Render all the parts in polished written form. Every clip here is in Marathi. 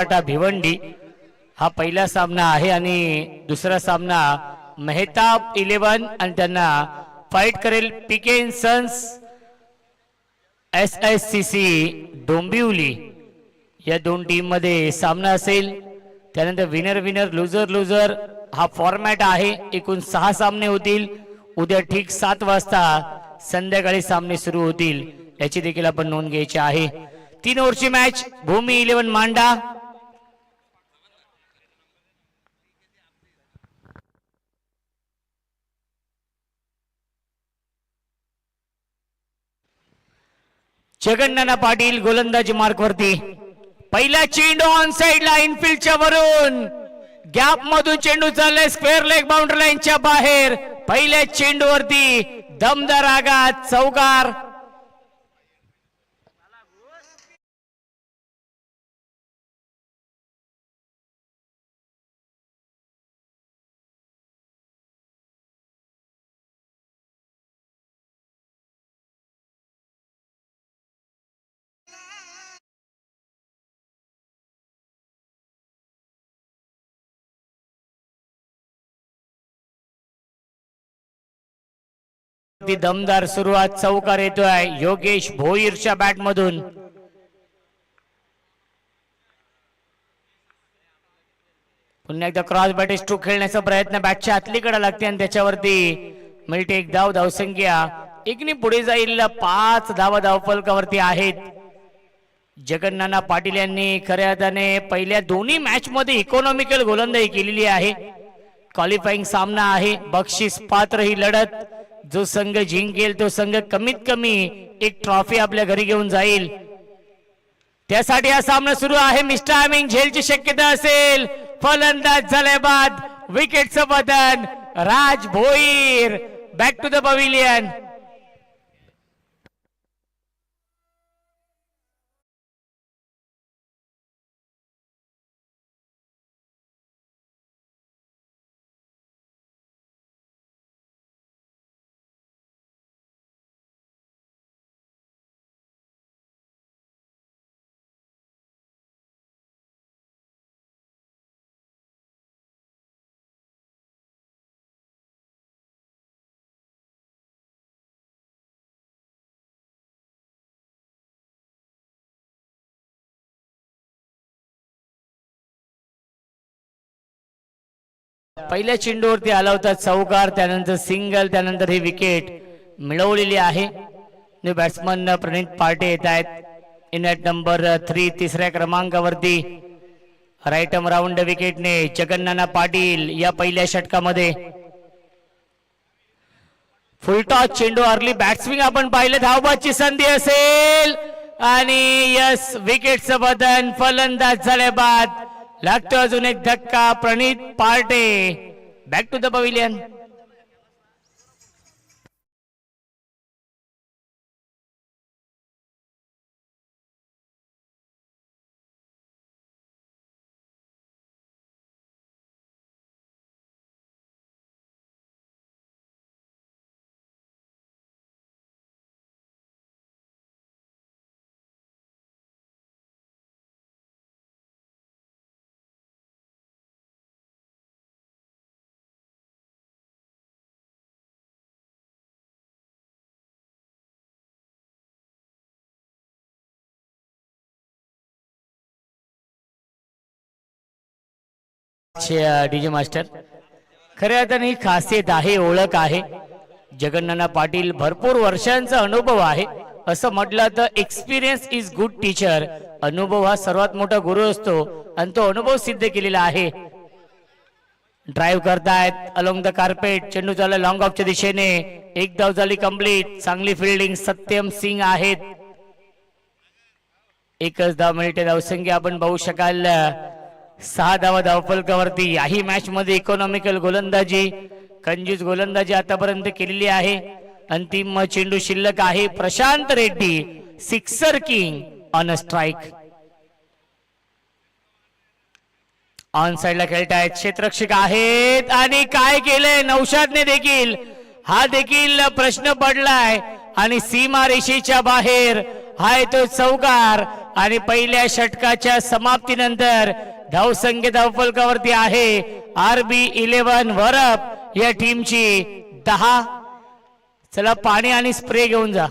भिवंडी हा पहिला सामना आहे आणि दुसरा सामना मेहताब 11 आणि त्यांना फाइट करेल पीके सन्स SSCC डोंबिवली या दोन टीम मध्ये सामना असेल। त्यानंतर विनर विनर लूजर लूजर हा फॉर्मॅट आहे। एकूण 6 सामने होतील। उद्या ठीक 7 वाजता संध्याकाळी सामने सुरू होतील याची देखील आपण नोंद घ्यायची आहे। 3 ओव्हरची मॅच भूमी 11 मांडा जगन्नाना पाटील गोलंदाजी मार्क वरती। पहिला चेंडू ऑन साइड ला इनफिल्डच्या वरून गॅप मधून चेंडू चाललाय स्क्वेअर लेग बाउंड्री लाईनच्या बाहेर। पहिल्या चेंडूवरती दमदार आघात चौकार। दमदार सुरुवात चौकार येतोय योगेश भोईरच्या बॅट मधून। पुन्हा एकदा क्रॉस बॅट स्ट्रोक खेळण्याचा प्रयत्न बॅटच्या आतलीकडे लागते आणि त्याच्यावरती मिळते एक धाव। धावसंख्या एकने पुढे जाईल 5 धावा धावफलकावरती आहेत। जगन्नाना पाटील यांनी खऱ्या अर्थाने पहिल्या दोन्ही मॅच मध्ये इकॉनॉमिकल गोलंदाजी केलेली आहे। क्वालिफाइंग सामना आहे बक्षीस पात्र ही लढत। जो संघ जिंकेल तो संघ कमीत कमी एक ट्रॉफी आपल्या घरी घेऊन जाईल। त्यासाठी हा सामना सुरू आहे। मिस्टर टायमिंग झेलची शक्यता असेल। फलंदाज झाल्या बाद विकेटचं बदन Raj Bhoir back to the pavilion. पहिल्या चेंडूवरती आला होता चौकार, त्यानंतर सिंगल, त्यानंतर ही विकेट मिळवलेली आहे। बॅट्समन प्रणित पाटे येत आहेत इन ॲट नंबर 3 तिसऱ्या क्रमांकावरती। राईट आर्म राऊंड विकेटने जगन्नाना पाटील या पहिल्या षटकामध्ये। फुल टॉस चेंडू अर्ली बॅट्सविंग आपण पाहिलं। धावबाची संधी असेल आणि यस विकेटचं बदन फलंदाज झाल्या बाद। लागतो अजून एक धक्का Pranit Pate back to the pavilion. DJ master खऱ्या अर्थाने ही खासियत आहे, ओळख आहे। जगन्नाना पाटील भरपूर वर्षांचा अनुभव आहे। असं म्हटलं तर एक्सपिरियन्स इज गुड टीचर। अनुभव हा सर्वात मोठा गुरु असतो आणि तो अनुभव सिद्ध केलेला आहे। ड्राइव्ह करतायत अलोंग द कार्पेट। चेंडू चालला लॉंग ऑफच्या दिशेने। एक धाव झाली कंप्लीट। चांगली फिल्डिंग सत्यम सिंग आहेत। एकच धाव मिळते। धावसंख्या आपण पाहू शकाल 6 धावा धावफलकावरती। याही मॅच मध्ये इकॉनॉमिकल गोलंदाजी कंजूस गोलंदाजी आतापर्यंत केलेली आहे। अंतिम चेंडू शिल्लक आहे। Prashant Reddy sixer king on a strike. On साइडला खेळतायत क्षेत्ररक्षक आहेत आणि काय केलंय नौशादने देखील। हा देखील प्रश्न पडलाय आणि सीमा रेषेच्या बाहेर हा येतो चौकार। आणि पहिल्या षटकाच्या समाप्तीनंतर धावसंख्या धावफलकावरती आहे RB11 वरप या टीमची 10. चला पाणी आणि स्प्रे घेऊन जा.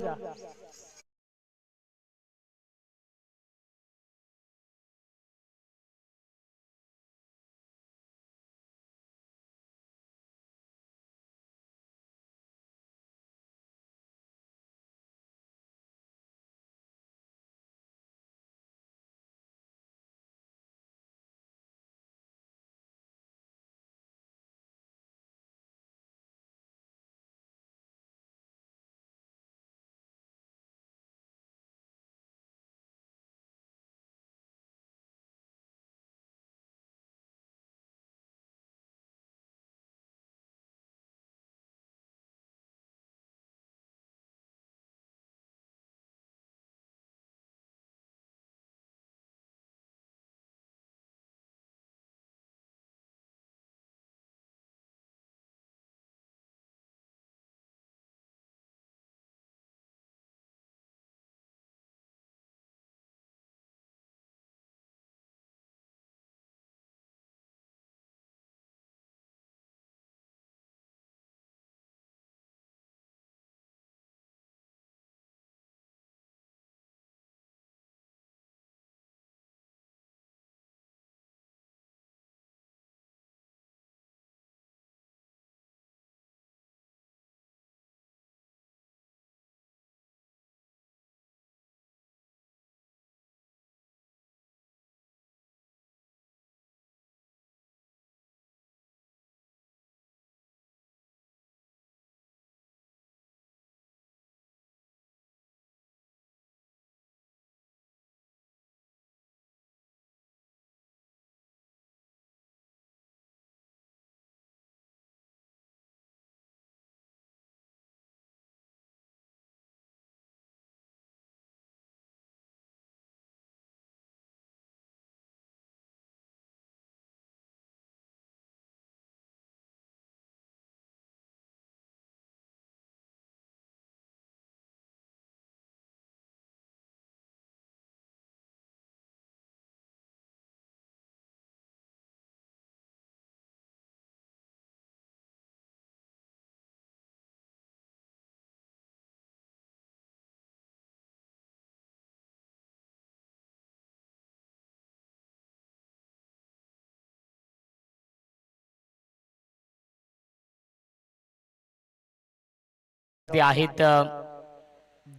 ते आहेत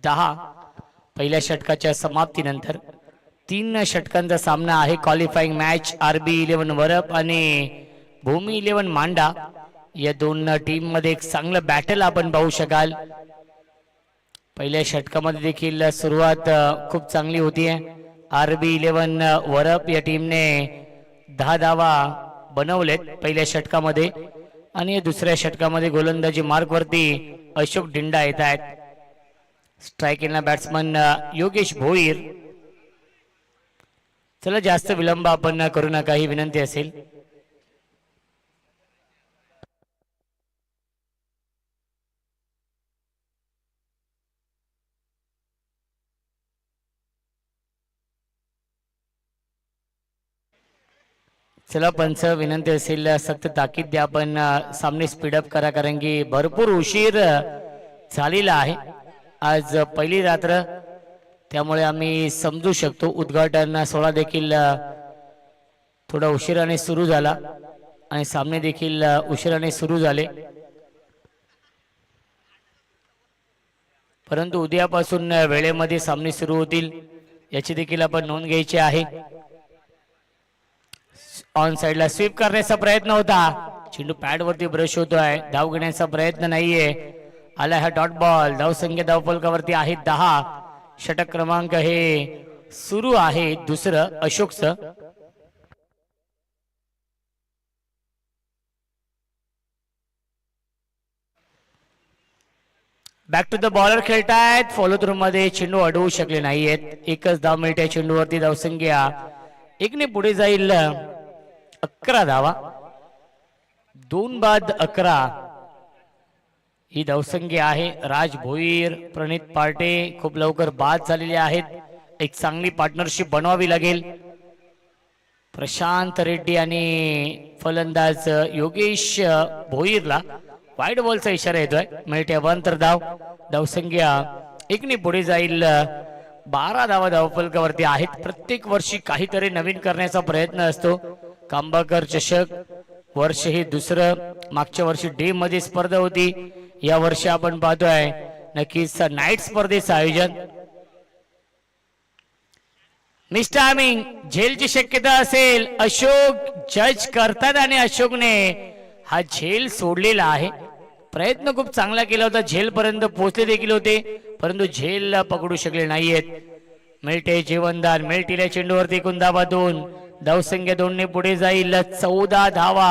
10. पहिल्या षटकाच्या समाप्तीनंतर 3 षटकांचा सामना आहे. क्वालिफाईंग मॅच RB11 वरप आणि भूमी 11 मांडा या दोन टीम मध्ये एक चांगलं बॅटल आपण पाहू शकाल. पहिल्या षटकामध्ये देखील सुरुवात खूप चांगली होती. RB11 वरप या टीमने 10 धावा बनवलेत पहिल्या षटकामध्ये आणि दुसऱ्या षटकामध्ये गोलंदाजी मार्क वरती अशोक डिंडा येत आहेत. स्ट्रायकिंगला बॅट्समन योगेश भोईर. चला जास्त विलंब आपण करू नका ही विनंती असेल. चला पंच विनंती असेल सक्त ताकीद द्या आपण सामने स्पीडअप करा कारण की भरपूर उशीर झालेला आहे. आज पहिली रात्र त्यामुळे आम्ही समजू शकतो. उद्घाटन सोहळा देखील थोडा उशिराने सुरू झाला आणि सामने देखील उशिराने सुरू झाले. परंतु उद्यापासून वेळेमध्ये सामने सुरू होतील याची देखील आपण नोंद घ्यायची आहे. ऑन साइडला स्वीप करण्याचा प्रयत्न होता. चेंडू पॅड वरती ब्रश होतोय. धाव घेण्याचा प्रयत्न नाहीये. आला हा डॉट बॉल. धावसंख्या धावफलकावरती आहे 10. षटक क्रमांक हे सुरू आहे दुसरं अशोकचं. बॅक टू द बॉलर खेळतायत. फॉलो थ्रू मध्ये चेंडू अडवू शकले नाहीयेत. एकच धाव मिळते चेंडूवरती. धावसंख्या 1ने पुढे जाईल. 11 धावा. 2 बाद 11 ही धावसंख्या आहे. राज भोईर, प्रणित पार्टे खूप लवकर बाद झालेले आहेत. एक चांगली पार्टनरशिप बनवावी लागेल. प्रशांत रेड्डी आणि फलंदाज योगेश भोईरला वाईड बॉलचा इशारा येतोय. मिळते अवांतर धाव. धावसंख्या एकने पुढे जाईल. 12 धावा धावफलकावरती आहेत. प्रत्येक वर्षी काहीतरी नवीन करण्याचा प्रयत्न असतो. कांबाकर चषक वर्ष हे दुसरं. मागच्या वर्षी डे मध्ये स्पर्धा होती. या वर्षी आपण पाहतोय नक्कीच नाईट स्पर्धेचं आयोजन. मिस्टर आमिंग झेलची शक्यता असेल. अशोक जज करतात आणि अशोकने हा झेल सोडलेला आहे. प्रयत्न खूप चांगला केला होता. झेल पर्यंत पोहोचले देखील होते परंतु झेल पकडू शकले नाहीयेत. मिळते जीवनदान. मिळतील चेंडूवरती एकूण धावा 2. धावसंख्या 2 ने पुढे जाईल. 14 धावा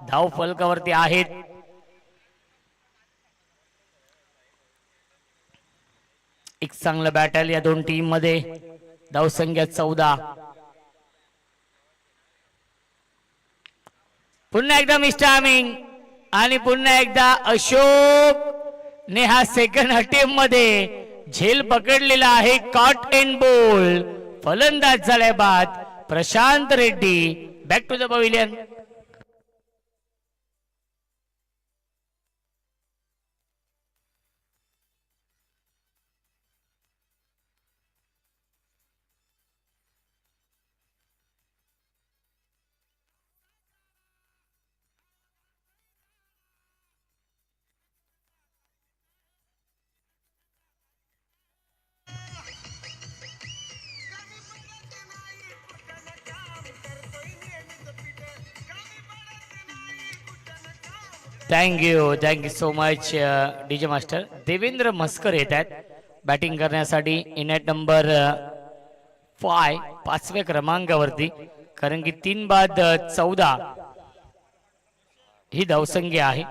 धाव फलकावरती आहेत. एक चांगलं बॅटल या दोन टीम मध्ये. धावसंख्या 14. पुन्हा एकदा मिस्टर आमिंग आणि पुन्हा एकदा अशोक ने हा सेकंड अटेम्प्ट मध्ये झेल पकडलेला आहे. कॉट एंड बोल. फलंदाज झाल्या बाद Prashant Reddy. Back to the pavilion. Thank you so much DJ master. Devendra Maskar येत आहेत बॅटिंग करण्यासाठी. इन ॲट नंबर 5 5व्या क्रमांकावरती. कारण की 3 बाद 14 ही धावसंख्या आहे.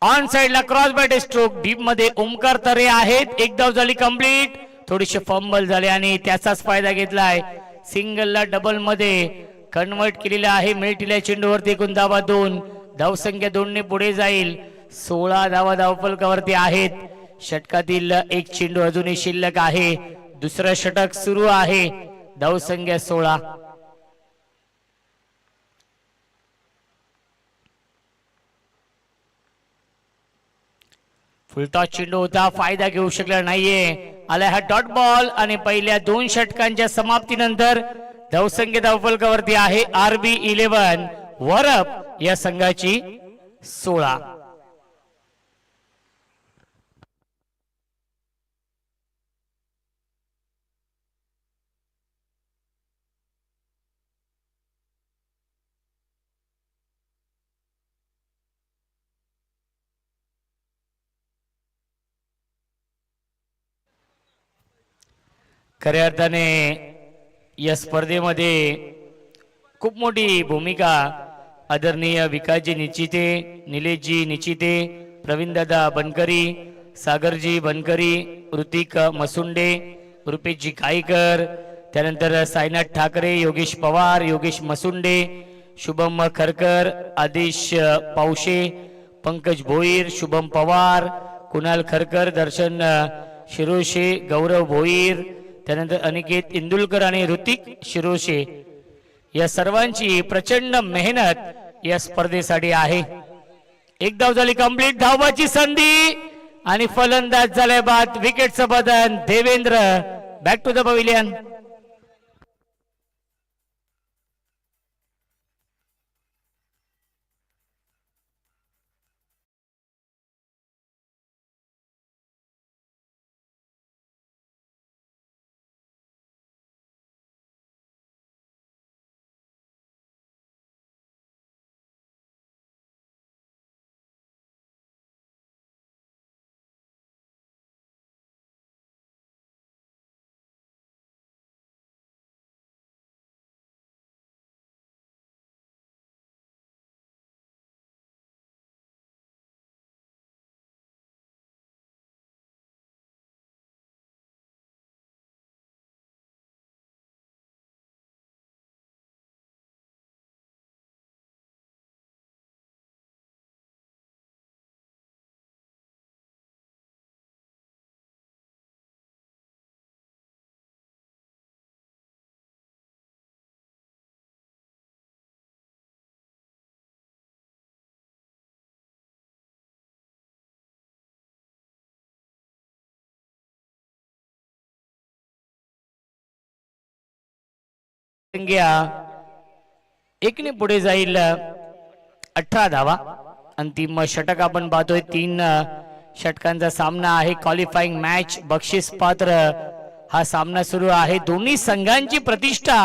ऑन साइडला क्रॉस बॅट स्ट्रोक. डीप मध्ये ओमकार तरे आहेत. एक धाव झाली कंप्लीट. थोडीशी फंबल झाले आणि त्याचाच फायदा घेतलाय. सिंगलला डबल मध्ये कन्वर्ट केलेला आहे. मिळतील चेंडूवरती एकूण धावा 2. धावसंख्या 2 ने पुढे जाईल. 16 धावा धावफलकावरती आहेत. षटकातील एक चेंडू अजूनही शिल्लक आहे. दुसरं षटक सुरू आहे. धावसंख्या 16. फुलटॉस चेंडू होता. फायदा घेऊ शकला नाहीये. आला हा डॉट बॉल आणि पहिल्या 2 षटकांच्या समाप्तीनंतर धावसंख्या धावफलकावरती आहे. RB 11 वरप या संघाची 16. खऱ्या अर्थाने या स्पर्धेमध्ये खूप मोठी भूमिका आदरणीय विकासजी निचिते, निलेशजी निचिते, प्रवीणदादा बनकरी, सागरजी बनकरी, ऋतिक मसुंडे, रुपेशजी काईकर, त्यानंतर साईनाथ ठाकरे, योगेश पवार, योगेश मसुंडे, शुभम खरकर, आदेश पावशे, पंकज भोईर, शुभम पवार, कुणाल खरकर, दर्शन शिरोशे, गौरव भोईर, त्यानंतर अनिकेत इंदुलकर आणि ऋतिक शिरोशे या सर्वांची प्रचंड मेहनत या स्पर्धेसाठी आहे. एक धाव झाली कंप्लीट. धावाची संधी आणि फलंदाज झाले बाद. विकेटचं बदन. Devendra back to the pavilion. घ्या एकने पुढे जाईल 18 धावा. अंतिम षटक आपण पाहतोय. 3 षटकांचा सामना आहे. क्वालिफाईंग मॅच बक्षीस पात्र हा सामना सुरू आहे. दोन्ही संघांची प्रतिष्ठा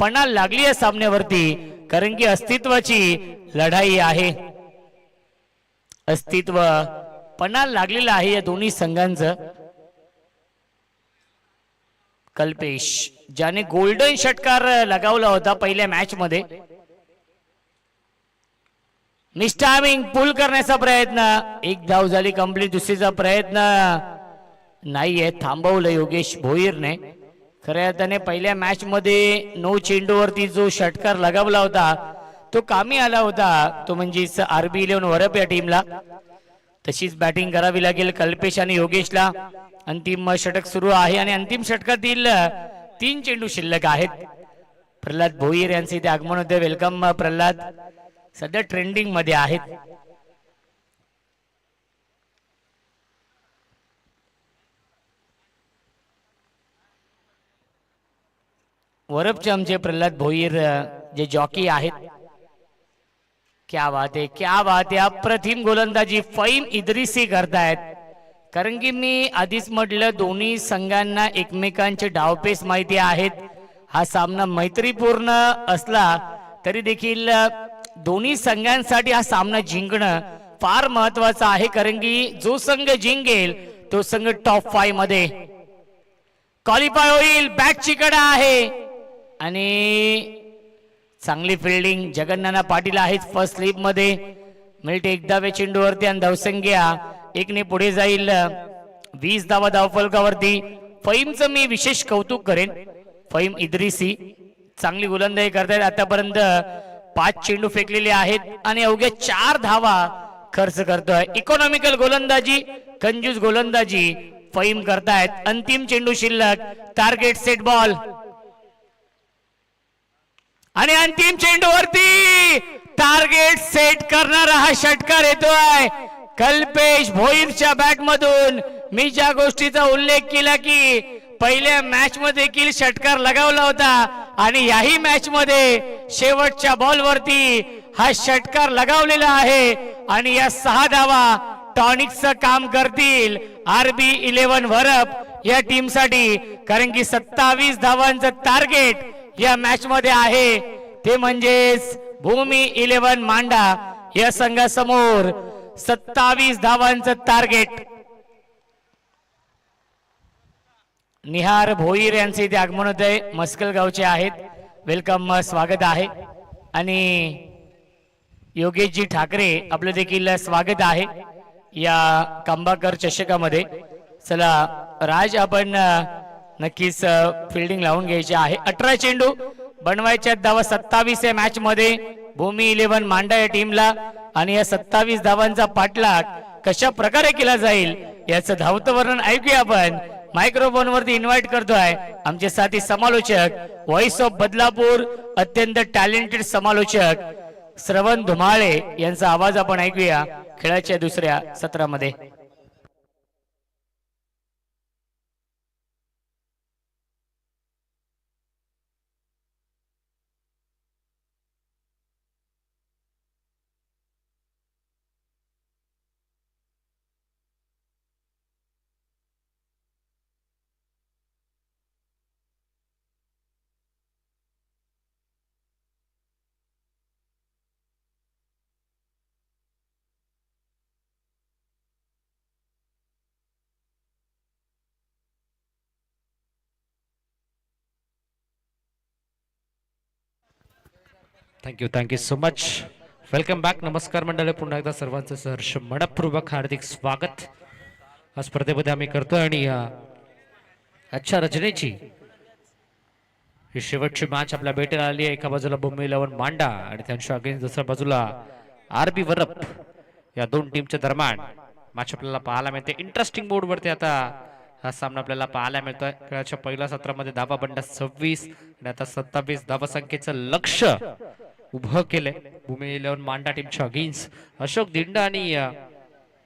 पणाला लागली या सामन्यावरती, कारण की अस्तित्वाची लढाई आहे. अस्तित्व पणाला लागलेलं आहे या दोन्ही संघांचं. कल्पेश ज्याने गोल्डन षटकार लगावला होता पहिल्या मॅच मध्ये, मिस्टामिंग पूल करण्याचा प्रयत्न, एक धाव झाली कंप्लीट. दुसरीचा प्रयत्न नाहीये, थांबवलं योगेश भोईरने. खऱ्या अर्थाने पहिल्या मॅच मध्ये 9 चेंडूवरती जो षटकार लगावला होता तो कामी आला होता, तो म्हणजेच RB11 वरप या टीमला. तशीच बॅटिंग करावी लागेल कल्पेश आणि योगेशला. अंतिम षटक सुरू आहे आणि अंतिम षटकातील 3 चेंडू शिल्लक आहेत. प्रल्हाद भोईर यांचे इथे आगमन होते. वेलकम प्रल्हाद, सध्या ट्रेंडिंग मध्ये आहेत. वरपचे आमचे प्रल्हाद भोईर जे जॉकी आहेत. क्या बात आहे, क्या बात आहे. अप्रतिम गोलंदाजी फहीम इद्रिसी करतायत. कारण की मी आधीच म्हटलं दोन्ही संघांना एकमेकांचे डावपेच माहिती आहेत. हा सामना मैत्रीपूर्ण असला तरी देखील दोन्ही संघांसाठी हा सामना जिंकणं फार महत्वाचं आहे. कारण की जो संघ जिंकेल तो संघ टॉप 5 मध्ये क्वालिफाय होईल. बॅटची कडा आहे आणि चांगली फिल्डिंग जगन्नाना पाटील आहेत फर्स्ट स्लिप मध्ये. मिळते 1 धावे चेंडूवरती आणि धावसंख्या 1 ने पुढे जाईल. 20 धावा धावफलकावरती. फहीमचं मी विशेष कौतुक करेन. फहीम इद्रिसी चांगली गोलंदाजी करतायत. आतापर्यंत 5 चेंडू फेकलेले आहेत आणि अवघ्या 4 धावा खर्च करतोय. इकॉनॉमिकल गोलंदाजी, कंजूस गोलंदाजी फहीम करतायत. अंतिम चेंडू शिल्लक. टार्गेट सेट बॉल आणि अंतिम चेंडूवरती टार्गेट सेट करणारा हा षटकार येतोय कल्पेश भोईरच्या बॅट मधून. मी ज्या गोष्टीचा उल्लेख केला की पहिल्या मॅच मध्ये देखील षटकार लगावला होता आणि याही मॅच मध्ये शेवटच्या बॉल वरती हा षटकार लगावलेला आहे आणि या 6 धावा टॉनिकचं काम करतील RB11 वरप या टीम साठी. कारण की 27 धावांचं टार्गेट या मॅच मध्ये आहे. ते म्हणजेच भूमी 11 मांडा या संघासमोर 27 धावांचं टार्गेट. निहार भोईर यांचे इथे आगमन होत आहे. मस्कल गावचे आहेत. वेलकम, स्वागत आहे. आणि योगेशजी ठाकरे आपलं देखील स्वागत आहे या कंबाकर चषकामध्ये. चला राज, आपण नक्कीच फिल्डिंग लावून घ्यायची आहे. 18 चेंडू बनवायच्या धावा 27 या मॅच मध्ये भूमी 11 मांडा या टीमला. आणि या 27 धावांचा पाठलाग कशा प्रकारे केला जाईल याचं धावतं वर्णन ऐकूया आपण. मायक्रोफोन वरती इन्व्हाइट करतोय आमचे साथी समालोचक, व्हॉइस ऑफ बदलापूर अत्यंत टॅलेंटेड समालोचक श्रवण धुमाळे यांचा आवाज आपण ऐकूया खेळाच्या दुसऱ्या सत्रामध्ये. Thank you so much. Welcome back. नमस्कार मंडळी, पुन्हा एकदा सर्वांचं सहर्ष मनपूर्वक हार्दिक स्वागत या स्पर्धेमध्ये आम्ही करतोय. आणि आजच्या रचनेची ही शेवटची मॅच आपल्या भेटीला आली आहे. एका बाजूला भूमी 11 मांडा आणि त्यांच्या अगेन्स्ट दुसऱ्या बाजूला RB वरप. या 2 टीमच्या दरम्यान मॅच आपल्याला पाहायला मिळते. इंटरेस्टिंग मोड वरती आता हा सामना आपल्याला पाहायला मिळतोय. खेळाच्या पहिल्या सत्रामध्ये धावा बंडा 26 आणि आता 27 धावा संख्येचं लक्ष्य उभं केलंय भूमी 11 मांडा टीमच्या अगेन्स्ट. अशोक दिंडा आणि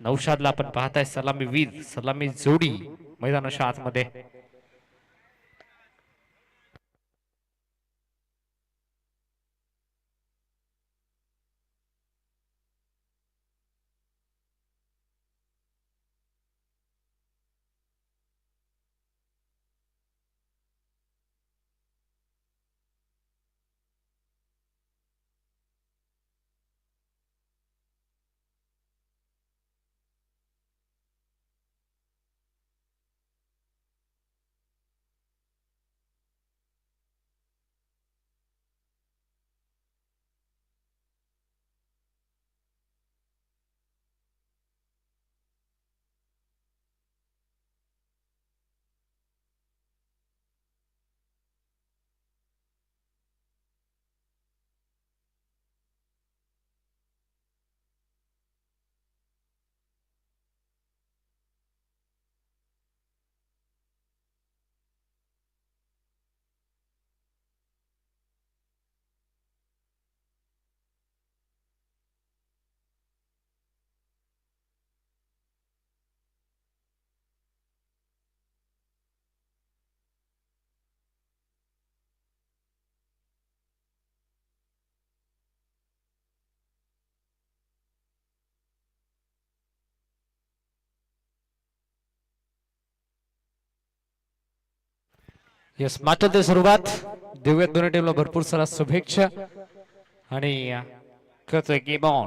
नौशादला आपण पाहताय सलामी वीर, सलामी जोडी मैदानाच्या आतमध्ये. येस मात्र सुरुवात देऊयात दोन्ही टीमला भरपूर सारा शुभेच्छा आणि करतोय गेम ऑन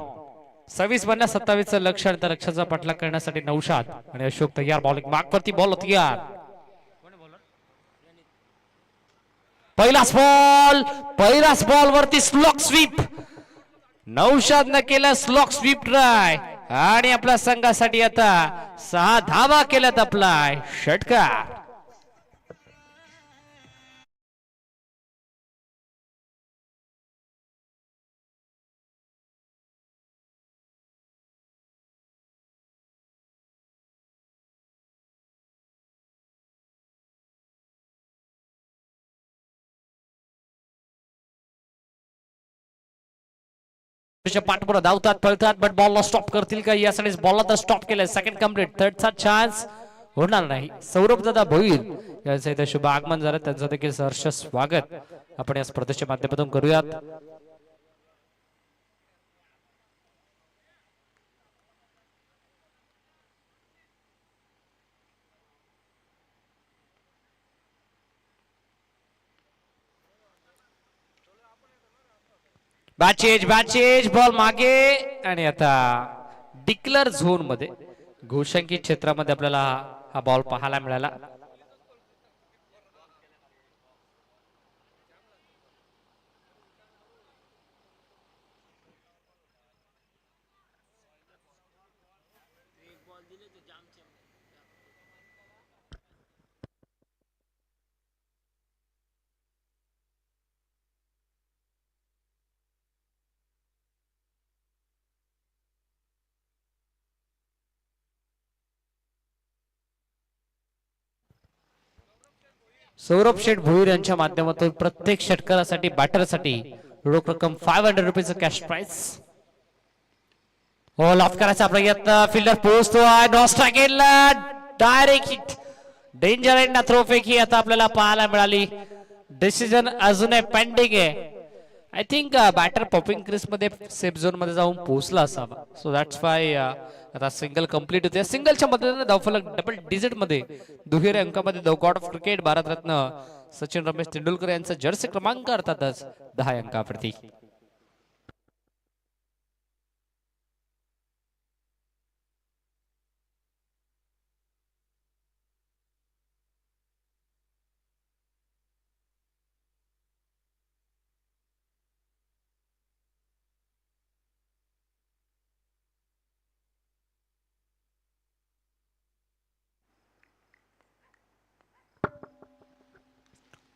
26-27 लक्ष आणि त्या लक्षाचा पाठलाग करण्यासाठी नौशाद आणि अशोक तयार बॉलिंग मागवरती बॉल तयार पहिलाच बॉल वरती स्लॉक स्वीप नौशाद न केला स्लॉक स्वीप ट्राय आणि आपल्या संघासाठी आता 6 धावा केल्यात आपला षटकार पाठपुरा धावतात पळतात बट बॉलला स्टॉप करतील का यासाठी बॉलला तर स्टॉप केलंय सेकंड कम्प्लीट थर्डचा चान्स होणार नाही सौरभ दादा भोईर यांचं इथे शुभ आगमन झालं त्यांचं देखील सहर्ष स्वागत आपण या स्पर्धेच्या माध्यमातून करूयात बॅचेज बॉल मागे आणि आता डिक्लर झोन मध्ये घोषंकित क्षेत्रामध्ये आपल्याला हा बॉल पाहायला मिळाला सौरभ शेठ भोईर यांच्या माध्यमातून प्रत्येक षटकारासाठी बॅटरसाठी रोख रक्कम 500 रुपये कॅश प्राइस बॉल ऑफ करायचा प्रयत्न फिल्डर पोहोचतोय नॉस्ट्रा गेला direct hit danger end throw फेकी आता आपल्याला पाहायला मिळाली डिसिजन अजूनही पेंडिंग आहे I think batter popping crease मध्ये सेफ झोन मध्ये जाऊन पोहोचला असावा सो दॅट्स वाय आता सिंगल कंप्लीट होते सिंगलच्या मदतीने धावफलक डबल डिजिट मध्ये दुहेरी अंकामध्ये the god of cricket Bharat Ratna Sachin Ramesh Tendulkar यांचा जर्सी क्रमांक अर्थातच 10 अंकावरती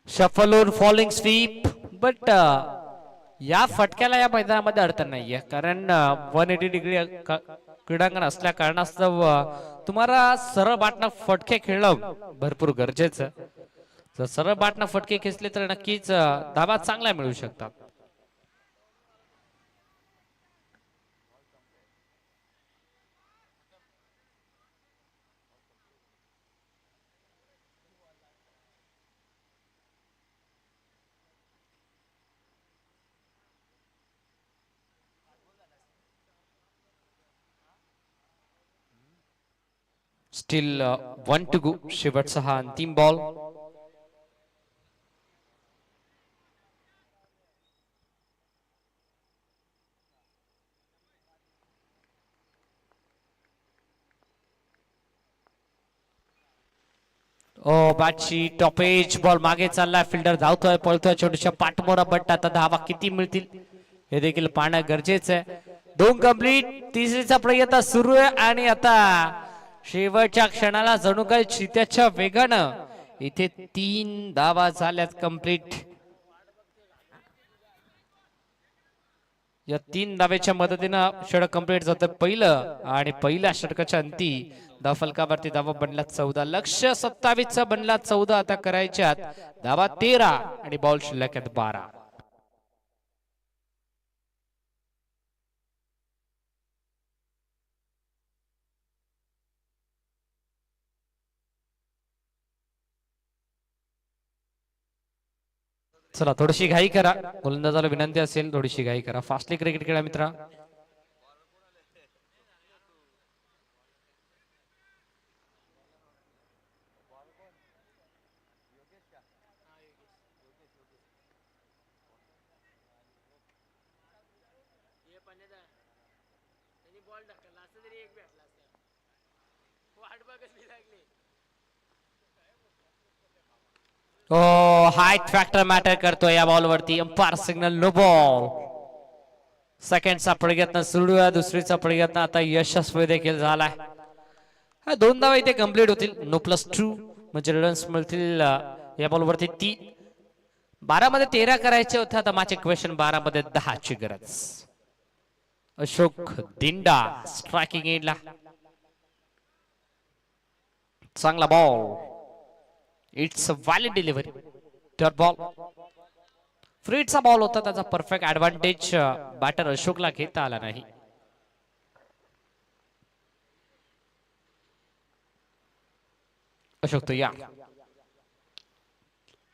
shuffle on falling sweep but या फटक्याला या मैदानामध्ये अडचण नाहीये कारण 180 डिग्री क्रीडांगण असल्या कारणास्तव तुम्हाला सरळ बाटना फटके खेळणं भरपूर गरजेचं जर सरळ बाटना फटके खेचले तर नक्कीच धावा चांगल्या मिळू शकतात स्टील 1 टू गो शेवटचा हा अंतिम बॉल ओ बॅटची टॉपेज बॉल मागे चाललाय फिल्डर धावतोय पळतोय छोट्याशा पाठमोरा बट आता धावा किती मिळतील हे देखील पाहणं गरजेचं आहे 2 कंप्लीट तिसरीचा प्रयत्न सुरू आहे आणि आता शेवटच्या क्षणाला जणू काही चित्याच्या वेगानं इथे 3 धावा झाल्यात कंप्लीट या 3 धावेच्या मदतीनं षटक कंप्लीट जातं पहिलं आणि पहिल्या षटकाच्या अंती धावफलकावरती धावा बनल्या 14 लक्ष 27 चा बनला 14 आता करायच्यात धावा 13 आणि बॉल शिल्लक आहेत 12 चला थोडीशी घाई करा गोलंदाजाला विनंती असेल थोडीशी घाई करा फास्टली क्रिकेट खेळा मित्रा हो, हाईट फॅक्टर मॅटर करतो या बॉलवरती. Umpire signal no ball. सेकंडचा प्रयत्न सुरू आहे, दुसरीचा प्रयत्न आता यशस्वी देखील झालाय. हा 2 धावा इथे कंप्लीट होतील. नो प्लस 2 म्हणजे रन्स मिळतील या बॉलवरती 3. 12 मध्ये 13 करायचे होते. आता माझे क्वेश्चन 12 मध्ये 10 ची गरज. अशोक दिंडा स्ट्रायकिंग एंडला. चांगला ball. It's a valid delivery. Dot ball. फ्रीटचा बॉल होता, त्याचा परफेक्ट ऍडव्हान्टेज बॅटर अशोकला घेता आला नाही. अशोक तो या.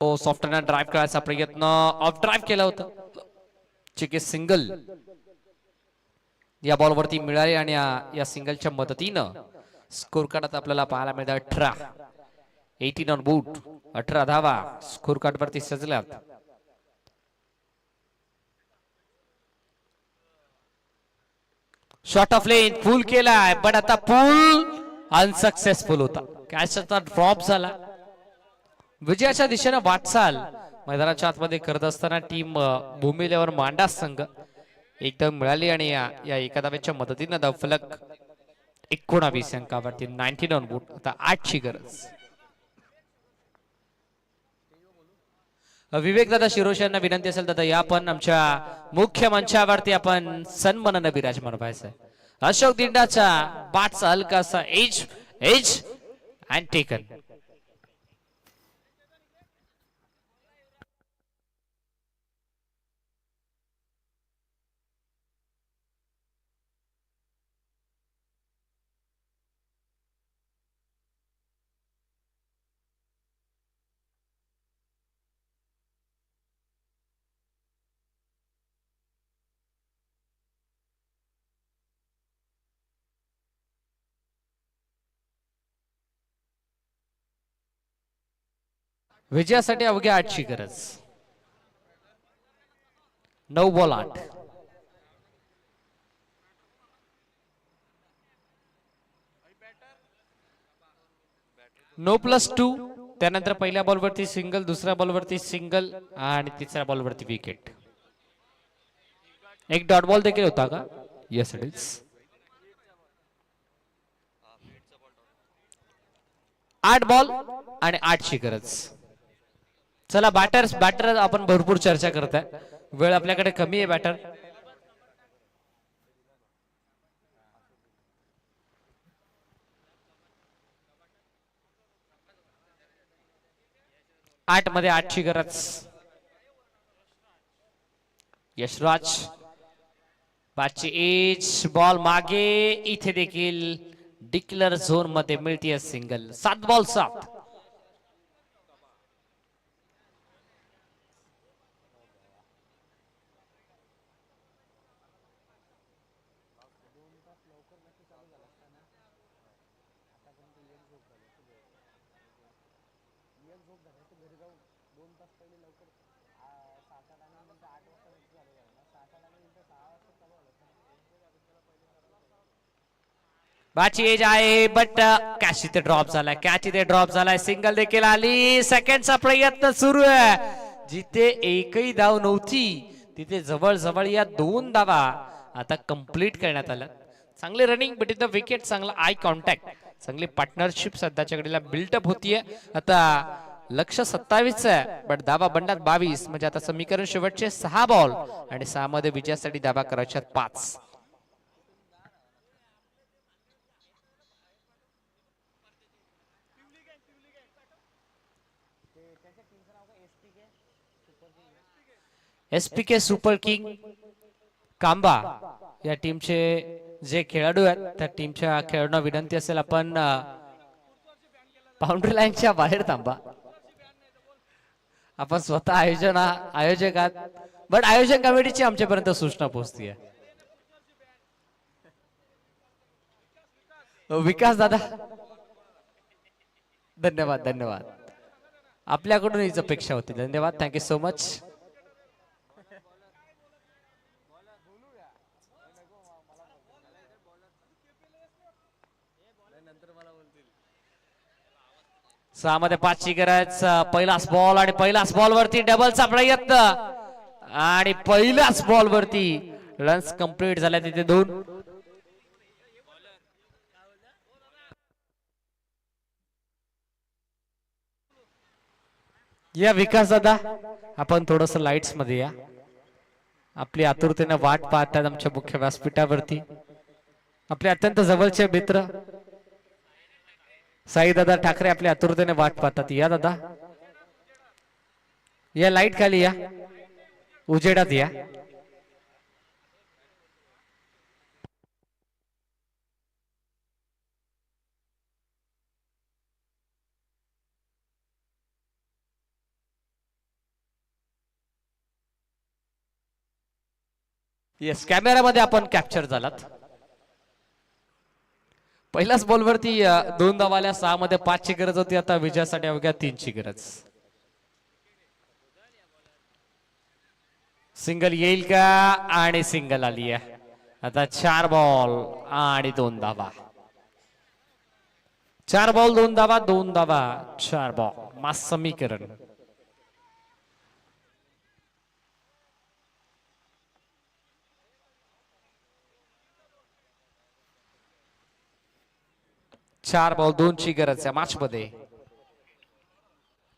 ओ सॉफ्टवेअर ड्राईव्ह करायचा प्रयत्न, ऑफ ड्राईव्ह केला होता. चिके सिंगल या बॉलवरती मिळाली आणि या सिंगलच्या मदतीनं स्कोर कार्डात आपल्याला पाहायला मिळतं 18. 18 ऑन बूट. 18 धावा स्कोर कार्ड वरती सजल्यात. शॉट ऑफ लेन फुल केलाय, पण आता पूल अनसक्सेसफुल होता. कॅचचा ड्रॉप झाला. विजयाच्या दिशेने वाटचाल मैदानाच्या आतमध्ये करत असताना टीम भूमी लेवर मांडा संघ एकदम मिळाली आणि या एका धावेच्या मदतीने धावफलक 19 अंकावरती. 19 ऑन बूट. आता 8 ची गरज. विवेक दादा शिरोश यांना विनंती असेल दादा या पण आमच्या मुख्य मंचावरती आपण सन्मानाने विराजमान व्हायचं. अशोक दिंडाचा बाटचा हलकासा एज अँड टेकन. विजयासाठी अवघ्या 8 ची गरज. 9 बॉल 8. No plus 2. त्यानंतर पहिल्या बॉलवरती सिंगल, दुसऱ्या बॉलवरती सिंगल आणि तिसऱ्या बॉलवरती विकेट. एक डॉट बॉल देखील होता का? Yes it is. 8 बॉल आणि 8 ची गरज. चला बॅटर आपण भरपूर चर्चा करताय, वेळ आपल्याकडे कमी आहे. बॅटर आठ मध्ये 8 ची गरज. यशराज पाचची एज बॉल मागे. इथे देखील डिक्लेअर झोन मध्ये मिळते सिंगल. 7 बॉल 7. बाची एज आहे बट कॅच इथे ड्रॉप झालाय. सिंगल देखील आली. सेकंडचा प्रयत्न सुरू आहे. जिथे एकही धाव नव्हती तिथे जवळ या 2 धावा आता कंप्लीट करण्यात आल्या. चांगले रनिंग बिटवीन द विकेट, चांगला आय कॉन्टॅक्ट, चांगली पार्टनरशिप सध्याच्या घडीला बिल्टअप होतीये. आता लक्ष 27 आहे बट धावा बंडात 22. म्हणजे आता समीकरण शेवटचे 6 बॉल आणि 6 मध्ये विजयासाठी धावा करायच्या 5. एसपीके सुपर किंग कांबा या टीमचे जे खेळाडू आहेत त्या टीमच्या खेळाडूंना विनंती असेल आपण बाउंड्री लाईनच्या बाहेर थांबा. आपण स्वतः आयोजक आहात बट आयोजन कमिटीची आमच्यापर्यंत सूचना पोहोचतीये. विकास दादा धन्यवाद. आपल्याकडून हीच अपेक्षा होती. धन्यवाद. Thank you so much. सहा मध्ये 5 ची गरज. पहिलाच बॉल आणि पहिलाच बॉल वरती डबलचा प्रयत्न आणि पहिल्याच बॉल वरती रन्स कंप्लीट झाल्या तिथे 2. या विकास दादा आपण थोडस लाईट्स मध्ये या. आपली आतुरतेने वाट पाहतात आमच्या मुख्य व्यासपीठावरती आपले अत्यंत जवळचे मित्र साई दादा ठाकरे आपल्या आतुरतेने वाट पाहतात. या दादा या लाईट खाली या उजेडात या. येस कॅमेरामध्ये आपण कॅप्चर झालात. पहिल्याच बॉलवरती 2 धावाल्या. 6 मध्ये 5 ची गरज होती. आता विजयासाठी अवघ्या 3 ची गरज. सिंगल येईल का आणि सिंगल आली आहे. आता 4 बॉल आणि 2 धावा. 4 बॉल 2 धावा 2 धावा 4 बॉल मास समीकरण. चार बॉल 2 ची गरज आहे मॅच मध्ये.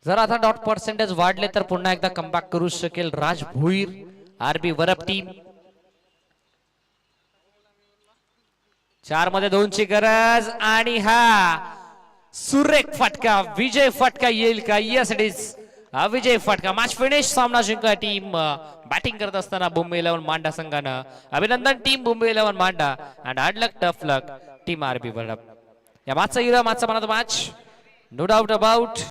जर आता डॉट पर्सेंटेज वाढले तर पुन्हा एकदा कमबॅक करू शकेल राज भोईर आरबी वरप टीम. 4 मध्ये 2 ची गरज आणि हा सुरेख फटका विजय फटका येईल का. यस इट इज विजय फटका. Match finish. सामना जिंकला टीम बॅटिंग करत असताना मुंबई 11 मांडा संघानं. अभिनंदन टीम मुंबई 11 मांडा and hard luck tough luck team RB वरप. या मॅचचा मनात मॅच नो डाऊट अबाउट.